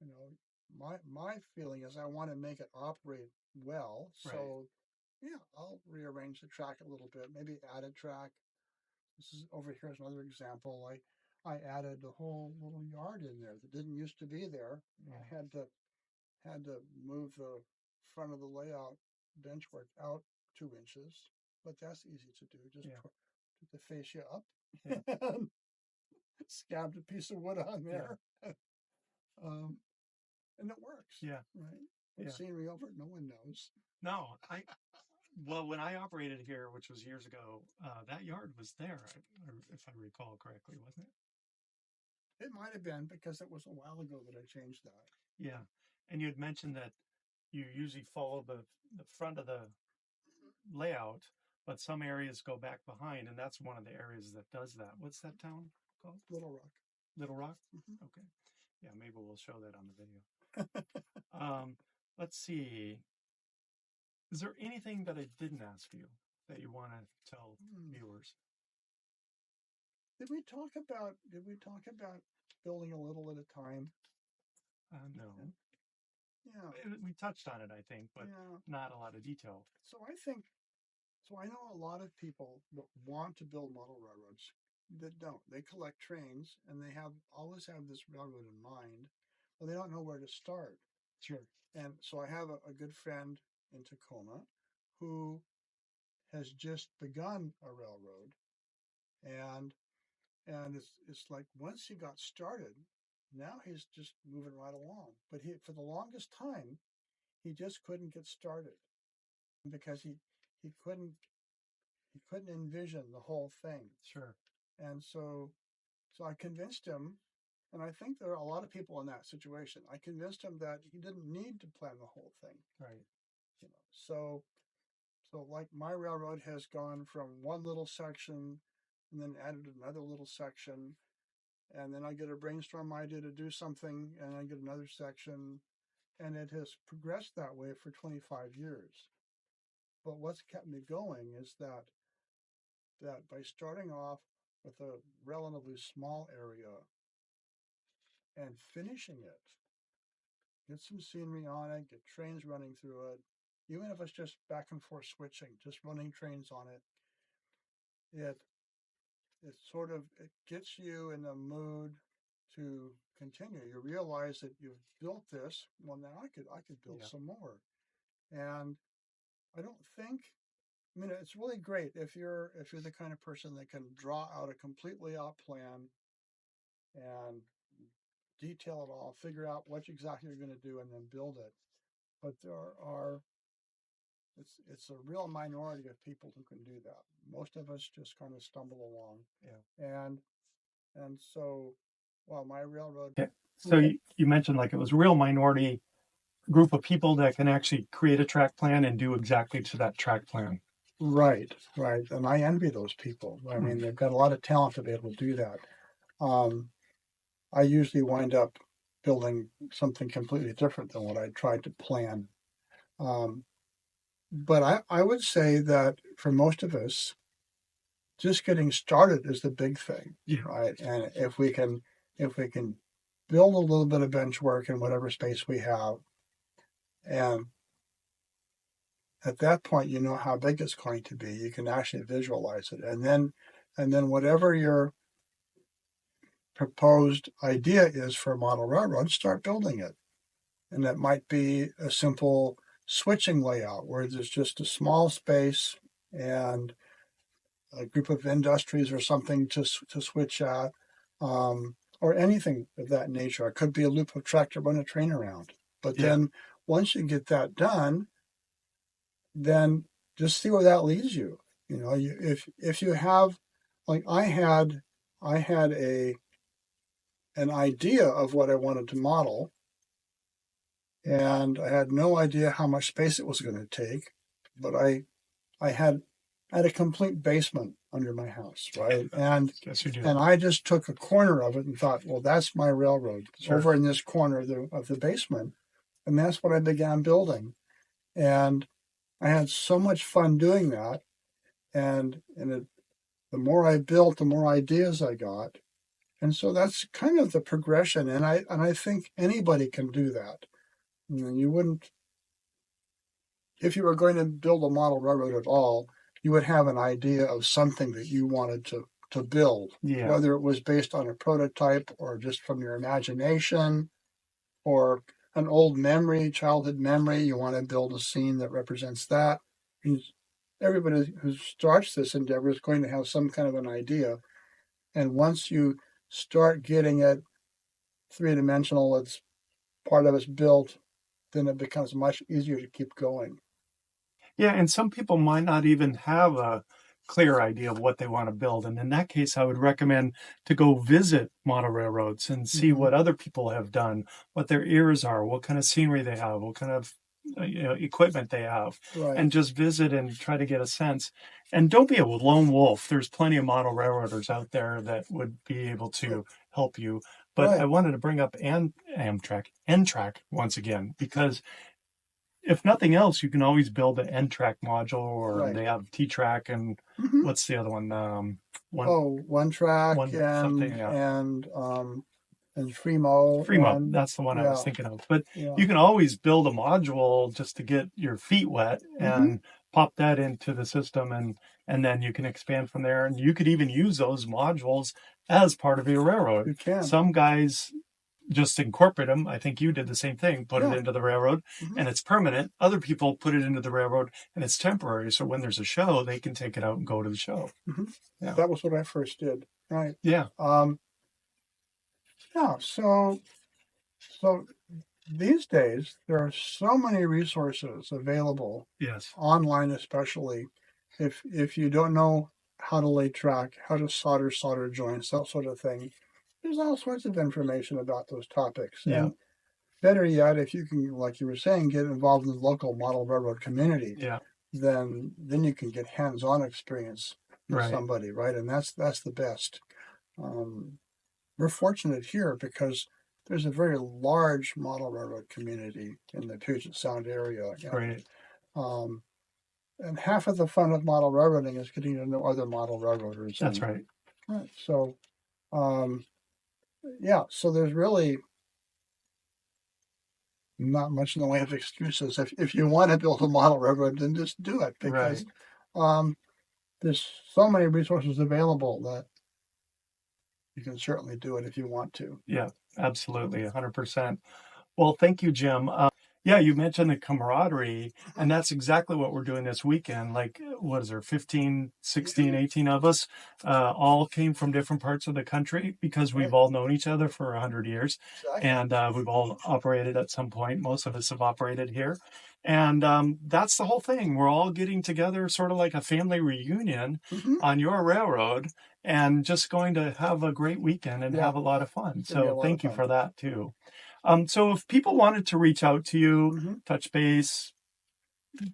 you know, my feeling is I want to make it operate well. So yeah, I'll rearrange the track a little bit, maybe add a track. This is over here is another example. I added a whole little yard in there that didn't used to be there. I had to move the front of the layout benchwork out 2 inches, but that's easy to do. Just put the fascia up and scabbed a piece of wood on there. And it works. Yeah. Right. What scenery over it, no one knows. No, well, when I operated here, which was years ago, that yard was there, if I recall correctly, wasn't it? It might have been because it was a while ago that I changed that. Yeah. And you had mentioned that you usually follow the front of the layout, but some areas go back behind, and that's one of the areas that does that. What's that town called? Little Rock. Little Rock? Okay. Yeah, maybe we'll show that on the video. Let's see. Is there anything that I didn't ask you that you want to tell viewers? Did we talk about building a little at a time? No. Yeah. We touched on it, I think, but not a lot of detail. So I know a lot of people that want to build model railroads that don't. They collect trains and they always have this railroad in mind, but they don't know where to start. Sure. And so I have a good friend in Tacoma who has just begun a railroad, and it's like once he got started, now he's just moving right along. But for the longest time, he just couldn't get started because he couldn't envision the whole thing. Sure. And so I convinced him, and I think there are a lot of people in that situation. I convinced him that he didn't need to plan the whole thing. Right. You know, so like my railroad has gone from one little section and then added another little section, and then I get a brainstorm idea to do something and I get another section, and it has progressed that way for 25 years. But what's kept me going is that by starting off with a relatively small area and finishing it, get some scenery on it, get trains running through it, even if it's just back and forth switching, just running trains on it, it gets you in the mood to continue. You realize that you've built this. Well, now I could build some more. And I don't think, I mean, it's really great if you're the kind of person that can draw out a complete layout plan and detail it all, figure out what exactly you're going to do, and then build it. But it's a real minority of people who can do that. Most of us just kind of stumble along. Yeah. And so, well, my railroad So you mentioned like it was a real minority group of people that can actually create a track plan and do exactly to that track plan. Right. And I envy those people. I mean, they've got a lot of talent to be able to do that. I usually wind up building something completely different than what I tried to plan. But I would say that for most of us, just getting started is the big thing, right? And if we can build a little bit of bench work in whatever space we have, and at that point you know how big it's going to be, you can actually visualize it, and then whatever your proposed idea is for a model railroad, start building it. And that might be a simple switching layout where there's just a small space and a group of industries or something to switch at, or anything of that nature. It could be a loop of track to run a train around. But then once you get that done, then just see where that leads you. You know, if you have, like I had an idea of what I wanted to model, and I had no idea how much space it was going to take, but I had a complete basement under my house, right? And Yes, you do. And I just took a corner of it and thought, well, that's my railroad. It's over in this corner of the basement, and that's what I began building. And I had so much fun doing that, and the more I built, the more ideas I got, and so that's kind of the progression. And I think anybody can do that. And you wouldn't, if you were going to build a model railroad at all, you would have an idea of something that you wanted to build, whether it was based on a prototype or just from your imagination or an old memory, childhood memory. You want to build a scene that represents that. And everybody who starts this endeavor is going to have some kind of an idea. And once you start getting it three-dimensional, it's part of it's built, then it becomes much easier to keep going. Yeah, and some people might not even have a clear idea of what they want to build. And in that case, I would recommend to go visit model railroads and see what other people have done, what their eras are, what kind of scenery they have, what kind of equipment they have, and just visit and try to get a sense. And don't be a lone wolf. There's plenty of model railroaders out there that would be able to help you. But I wanted to bring up N-track once again, because if nothing else, you can always build an N-track module, or they have T-track and what's the other one? One track and Fremo. That's the one I was thinking of. But you can always build a module just to get your feet wet and pop that into the system, and then you can expand from there. And you could even use those modules as part of your railroad. You can. Some guys just incorporate them. I think you did the same thing, put it into the railroad and it's permanent. Other people put it into the railroad and it's temporary. So when there's a show, they can take it out and go to the show. That was what I first did. Right. Yeah. So these days there are so many resources available. Yes. Online, especially if you don't know how to lay track, how to solder joints, that sort of thing. There's all sorts of information about those topics. Yeah. And better yet, if you can, like you were saying, get involved in the local model railroad community, then you can get hands-on experience with somebody, right? And that's the best. We're fortunate here because there's a very large model railroad community in the Puget Sound area. And half of the fun of model railroading is getting to know other model railroaders. That's right. So, so there's really not much in the way of excuses. If you want to build a model railroad, then just do it, because there's so many resources available that you can certainly do it if you want to. Yeah, absolutely, 100%. Well, thank you, Jim. Yeah, you mentioned the camaraderie, and that's exactly what we're doing this weekend. Like, what is there, 15, 16, 18 of us, all came from different parts of the country because we've all known each other for 100 years. Exactly. And we've all operated at some point. Most of us have operated here. And that's the whole thing. We're all getting together sort of like a family reunion on your railroad and just going to have a great weekend and have a lot of fun. So thank you for that too. So if people wanted to reach out to you, touch base,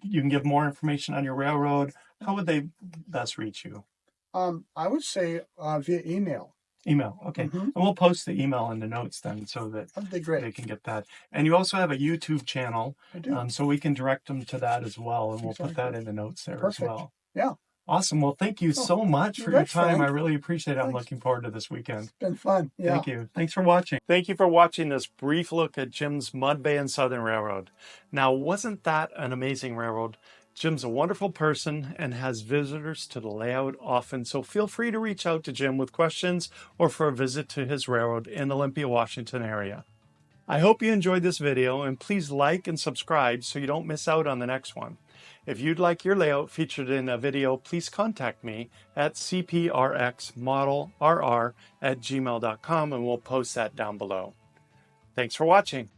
you can give more information on your railroad, how would they best reach you? I would say via email. Email, okay. And we'll post the email in the notes then so that they can get that. And you also have a YouTube channel, so we can direct them to that as well, and we'll put that in the notes there as well. Yeah. Awesome. Well, thank you so much for your time. I really appreciate it. I'm looking forward to this weekend. It's been fun. Yeah. Thank you. Thanks for watching. Thank you for watching this brief look at Jim's MudBay&Southern Railroad. Now, wasn't that an amazing railroad? Jim's a wonderful person and has visitors to the layout often, so feel free to reach out to Jim with questions or for a visit to his railroad in the Olympia, Washington area. I hope you enjoyed this video, and please like and subscribe so you don't miss out on the next one. If you'd like your layout featured in a video, please contact me at cprxmodelrr@gmail.com and we'll post that down below. Thanks for watching.